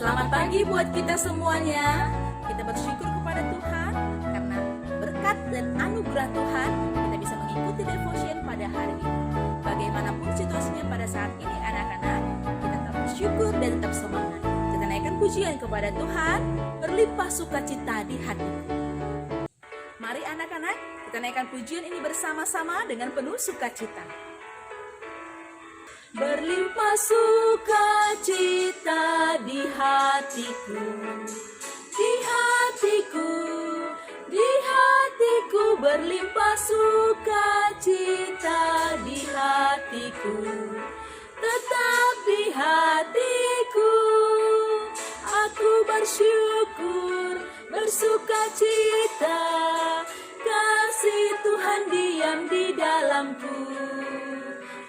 Selamat pagi buat kita semuanya. Kita bersyukur kepada Tuhan karena berkat dan anugerah Tuhan kita bisa mengikuti devotion pada hari ini. Bagaimanapun situasinya pada saat ini anak-anak, kita tetap bersyukur dan tetap semangat. Kita naikkan pujian kepada Tuhan, berlimpah sukacita di hatiku. Mari anak-anak, kita naikkan pujian ini bersama-sama dengan penuh sukacita. Berlimpah sukacita di hatiku, di hatiku, di hatiku. Berlimpah sukacita di hatiku, tetap di hatiku. Aku bersyukur, bersukacita, kasih Tuhan diam di dalamku.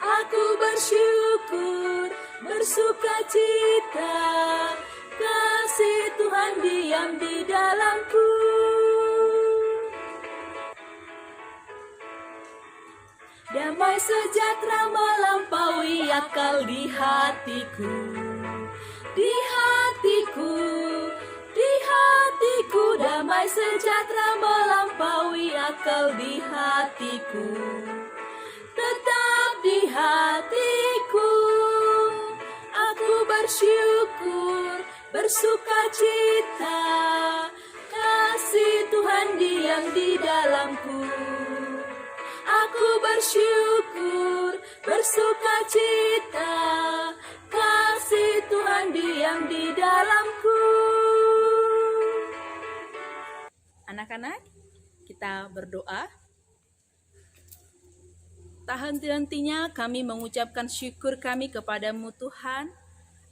Aku bersyukur, bersukacita, kasih Tuhan diam di dalamku. Damai sejahtera melampaui akal di hatiku, di hatiku, di hatiku. Damai sejahtera melampaui akal di hatiku, tetap di hatiku. Aku bersyukur, bersukacita, kasih Tuhan diam di dalamku. Aku bersyukur, bersukacita, kasih Tuhan diam di dalamku. Anak-anak, kita berdoa. Tak henti-hentinya kami mengucapkan syukur kami kepadamu Tuhan,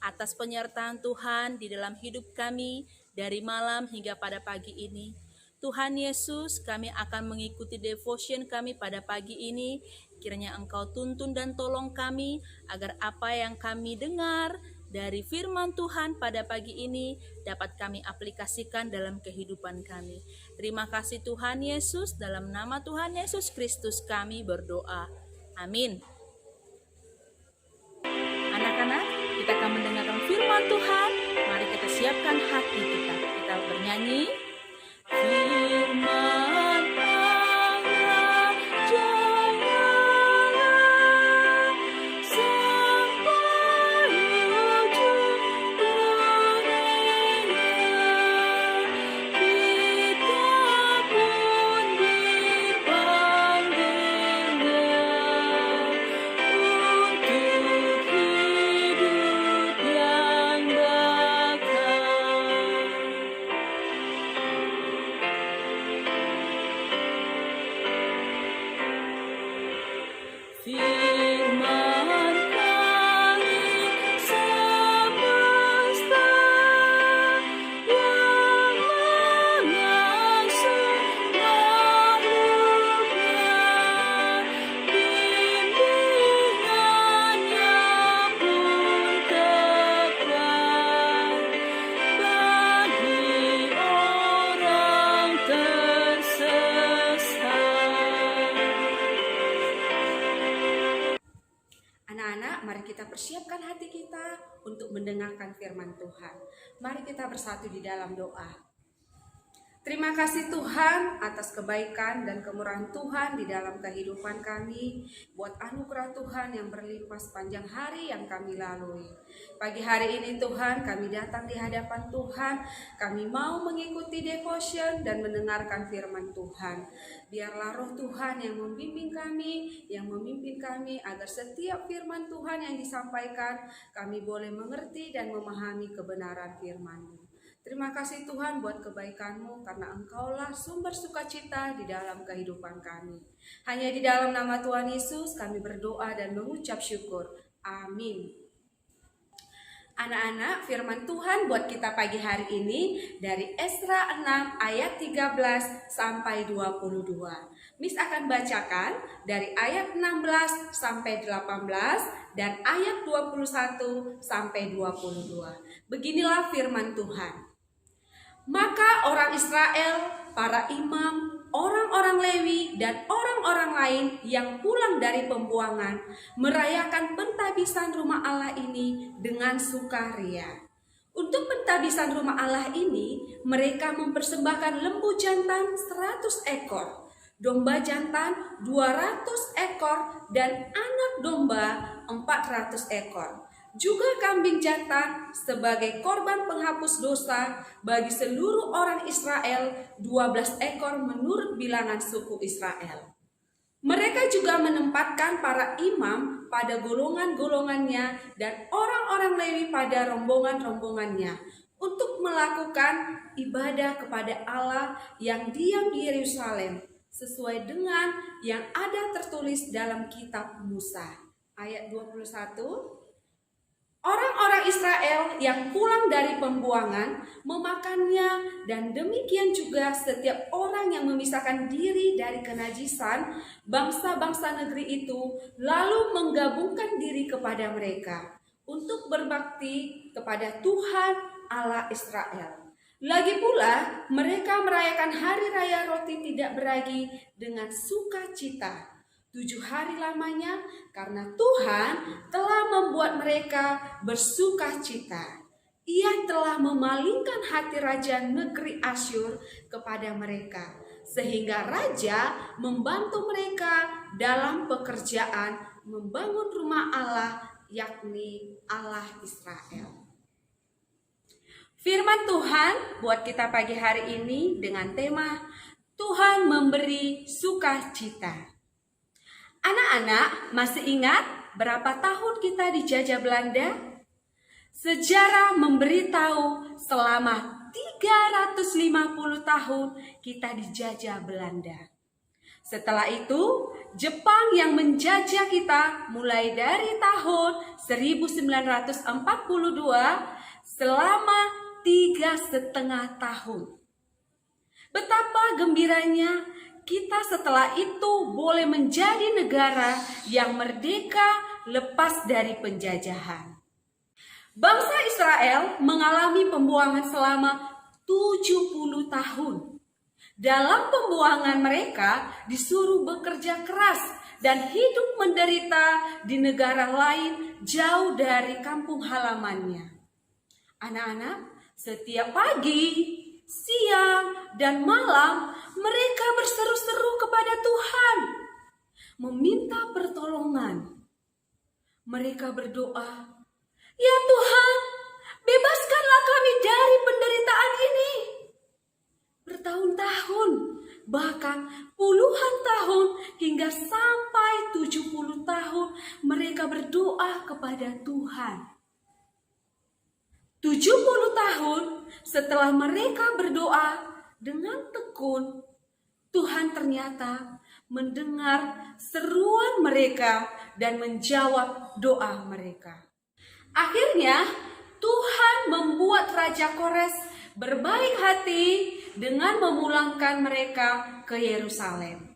atas penyertaan Tuhan di dalam hidup kami dari malam hingga pada pagi ini. Tuhan Yesus, kami akan mengikuti devotion kami pada pagi ini. Kiranya Engkau tuntun dan tolong kami agar apa yang kami dengar dari firman Tuhan pada pagi ini dapat kami aplikasikan dalam kehidupan kami. Terima kasih Tuhan Yesus, dalam nama Tuhan Yesus Kristus kami berdoa. Amin. Anak-anak, kita akan mendengarkan firman Tuhan. Mari kita siapkan hati kita. Kita bernyanyi. Firman Allah janganlah sampai ujung dunia. Kita pun dipanggilnya untuk hidup yang bakal. Firman kami semesta yang mengasuh makhluknya, bimbingannya pun tepat bagi orang tersesat. Anak-anak, mari kita persiapkan hati kita untuk mendengarkan firman Tuhan. Mari kita bersatu di dalam doa. Terima kasih Tuhan atas kebaikan dan kemurahan Tuhan di dalam kehidupan kami, buat anugerah Tuhan yang berlimpah sepanjang hari yang kami lalui. Pagi hari ini Tuhan, kami datang di hadapan Tuhan, kami mau mengikuti devotion dan mendengarkan firman Tuhan. Biarlah roh Tuhan yang membimbing kami, yang memimpin kami, agar setiap firman Tuhan yang disampaikan, kami boleh mengerti dan memahami kebenaran firman-Mu. Terima kasih Tuhan buat kebaikan-Mu, karena Engkaulah sumber sukacita di dalam kehidupan kami. Hanya di dalam nama Tuhan Yesus kami berdoa dan mengucap syukur. Amin. Anak-anak, firman Tuhan buat kita pagi hari ini dari Esra 6 ayat 13 sampai 22. Miss akan bacakan dari ayat 16 sampai 18 dan ayat 21 sampai 22. Beginilah firman Tuhan. Maka orang Israel, para imam, orang-orang Lewi, dan orang-orang lain yang pulang dari pembuangan merayakan pentabisan rumah Allah ini dengan sukaria. Untuk pentabisan rumah Allah ini, mereka mempersembahkan lembu jantan 100 ekor, domba jantan 200 ekor, dan anak domba 400 ekor. Juga kambing jantan sebagai korban penghapus dosa bagi seluruh orang Israel, 12 ekor menurut bilangan suku Israel. Mereka juga menempatkan para imam pada golongan-golongannya dan orang-orang Lewi pada rombongan-rombongannya untuk melakukan ibadah kepada Allah yang diam di Yerusalem sesuai dengan yang ada tertulis dalam kitab Musa. Ayat 21. Orang-orang Israel yang pulang dari pembuangan memakannya, dan demikian juga setiap orang yang memisahkan diri dari kenajisan bangsa-bangsa negeri itu lalu menggabungkan diri kepada mereka untuk berbakti kepada Tuhan Allah Israel. Lagi pula mereka merayakan hari raya roti tidak beragi dengan sukacita 7 hari lamanya, karena Tuhan telah membuat mereka bersukacita. Ia telah memalingkan hati raja negeri Asyur kepada mereka, sehingga raja membantu mereka dalam pekerjaan membangun rumah Allah, yakni Allah Israel. Firman Tuhan buat kita pagi hari ini dengan tema Tuhan memberi sukacita. Anak-anak, masih ingat berapa tahun kita dijajah Belanda? Sejarah memberitahu selama 350 tahun kita dijajah Belanda. Setelah itu, Jepang yang menjajah kita mulai dari tahun 1942 selama 3,5 tahun. Betapa gembiranya kita setelah itu boleh menjadi negara yang merdeka lepas dari penjajahan. Bangsa Israel mengalami pembuangan selama 70 tahun. Dalam pembuangan mereka disuruh bekerja keras dan hidup menderita di negara lain jauh dari kampung halamannya. Anak-anak, setiap pagi, siang, dan malam mereka berseru-seru kepada Tuhan, meminta pertolongan. Mereka berdoa, "Ya Tuhan, bebaskanlah kami dari penderitaan ini." Bertahun-tahun, bahkan puluhan tahun hingga sampai 70 tahun mereka berdoa kepada Tuhan. 70 tahun setelah mereka berdoa dengan tekun, Tuhan ternyata mendengar seruan mereka dan menjawab doa mereka. Akhirnya Tuhan membuat Raja Kores berbaik hati dengan memulangkan mereka ke Yerusalem.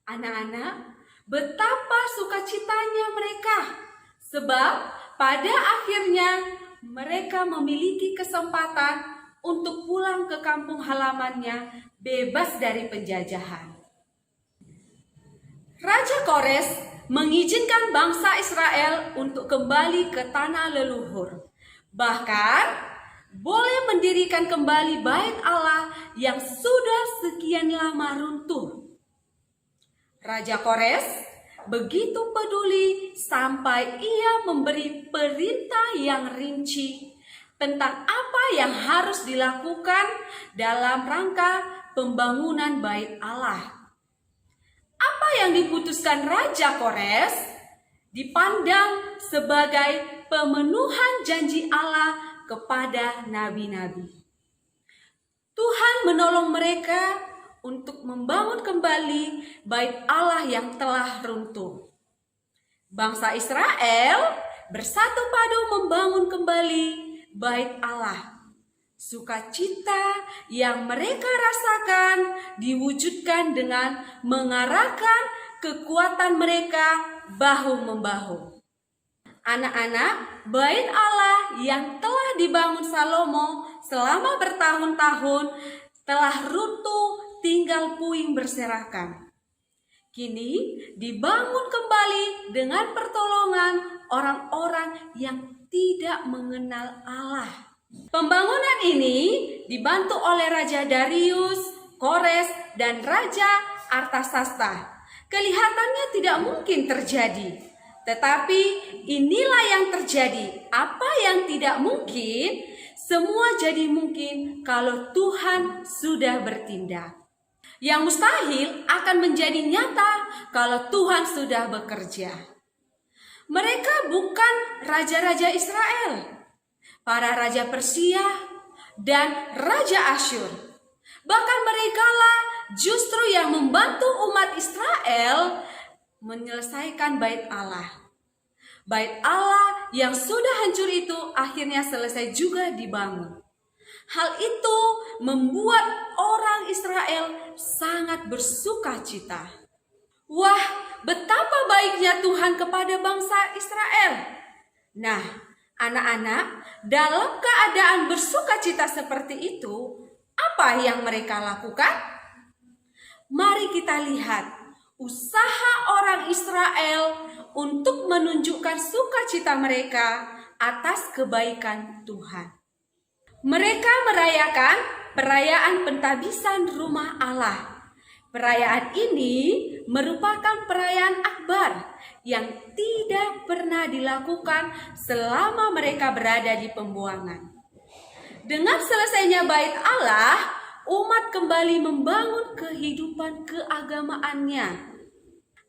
Anak-anak, betapa sukacitanya mereka, sebab pada akhirnya mereka memiliki kesempatan untuk pulang ke kampung halamannya bebas dari penjajahan. Raja Kores mengizinkan bangsa Israel untuk kembali ke tanah leluhur. Bahkan boleh mendirikan kembali bait Allah yang sudah sekian lama runtuh. Raja Kores begitu peduli sampai ia memberi perintah yang rinci tentang apa yang harus dilakukan dalam rangka pembangunan bait Allah. Apa yang diputuskan Raja Kores dipandang sebagai pemenuhan janji Allah kepada nabi-nabi. Tuhan menolong mereka untuk membangun kembali bait Allah yang telah runtuh. Bangsa Israel bersatu padu membangun kembali bait Allah. Sukacita yang mereka rasakan diwujudkan dengan mengarahkan kekuatan mereka bahu-membahu. Anak-anak, bait Allah yang telah dibangun Salomo selama bertahun-tahun telah runtuh, tinggal puing berserakan. Kini dibangun kembali dengan pertolongan orang-orang yang tidak mengenal Allah. Pembangunan ini dibantu oleh Raja Darius, Kores, dan Raja Artasasta. Kelihatannya tidak mungkin terjadi, tetapi inilah yang terjadi. Apa yang tidak mungkin, semua jadi mungkin kalau Tuhan sudah bertindak. Yang mustahil akan menjadi nyata kalau Tuhan sudah bekerja. Mereka bukan raja-raja Israel, para raja Persia dan Raja Asyur. Bahkan merekalah justru yang membantu umat Israel menyelesaikan bait Allah. Bait Allah yang sudah hancur itu akhirnya selesai juga dibangun. Hal itu membuat orang Israel sangat bersuka cita. Wah, betapa baiknya Tuhan kepada bangsa Israel. Nah, anak-anak, dalam keadaan bersuka cita seperti itu, apa yang mereka lakukan? Mari kita lihat usaha orang Israel untuk menunjukkan sukacita mereka atas kebaikan Tuhan. Mereka merayakan perayaan pentabisan rumah Allah. Perayaan ini merupakan perayaan akbar yang tidak pernah dilakukan selama mereka berada di pembuangan. Dengan selesainya bait Allah, umat kembali membangun kehidupan keagamaannya.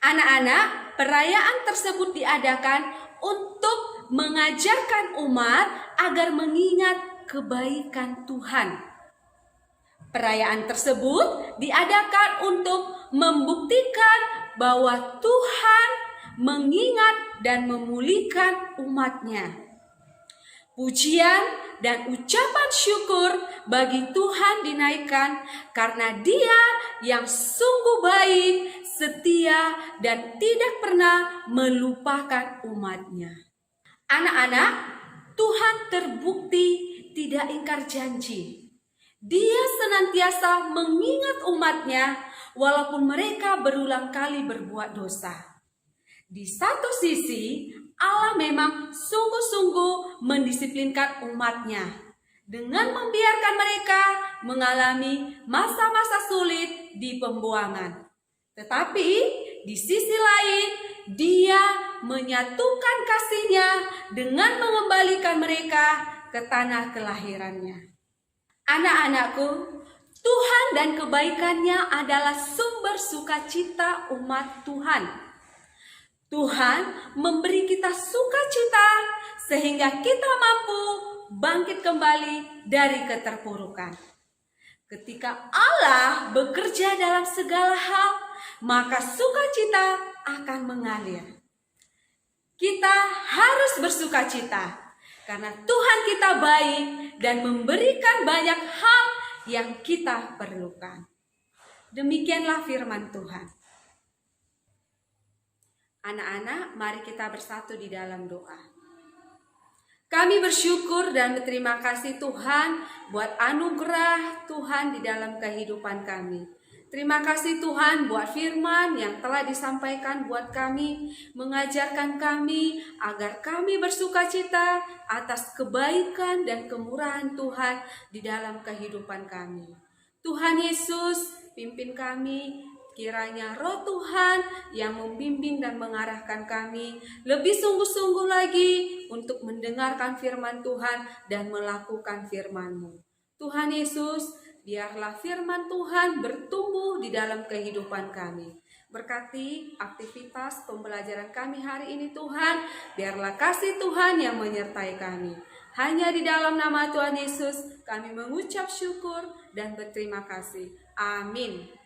Anak-anak, perayaan tersebut diadakan untuk mengajarkan umat agar mengingat kebaikan Tuhan. Perayaan tersebut diadakan untuk membuktikan bahwa Tuhan mengingat dan memulihkan umatnya. Pujian dan ucapan syukur bagi Tuhan dinaikkan karena Dia yang sungguh baik, setia, dan tidak pernah melupakan umatnya. Anak-anak, Tuhan terbukti tidak ingkar janji. Dia senantiasa mengingat umatnya walaupun mereka berulang kali berbuat dosa. Di satu sisi, Allah memang sungguh-sungguh mendisiplinkan umatnya dengan membiarkan mereka mengalami masa-masa sulit di pembuangan. Tetapi di sisi lain, Dia menyatukan kasih-Nya dengan mengembalikan mereka ke tanah kelahirannya. Anak-anakku, Tuhan dan kebaikan-Nya adalah sumber sukacita umat Tuhan. Tuhan memberi kita sukacita sehingga kita mampu bangkit kembali dari keterpurukan. Ketika Allah bekerja dalam segala hal, maka sukacita akan mengalir. Kita harus bersukacita karena Tuhan kita baik dan memberikan banyak hal yang kita perlukan. Demikianlah firman Tuhan. Anak-anak, mari kita bersatu di dalam doa. Kami bersyukur dan berterima kasih Tuhan buat anugerah Tuhan di dalam kehidupan kami. Terima kasih Tuhan buat firman yang telah disampaikan buat kami, mengajarkan kami agar kami bersukacita atas kebaikan dan kemurahan Tuhan di dalam kehidupan kami. Tuhan Yesus, pimpin kami. Kiranya Roh Tuhan yang membimbing dan mengarahkan kami lebih sungguh-sungguh lagi untuk mendengarkan firman Tuhan dan melakukan firman-Mu. Tuhan Yesus, biarlah firman Tuhan bertumbuh di dalam kehidupan kami. Berkati aktivitas pembelajaran kami hari ini Tuhan, biarlah kasih Tuhan yang menyertai kami. Hanya di dalam nama Tuhan Yesus kami mengucap syukur dan berterima kasih. Amin.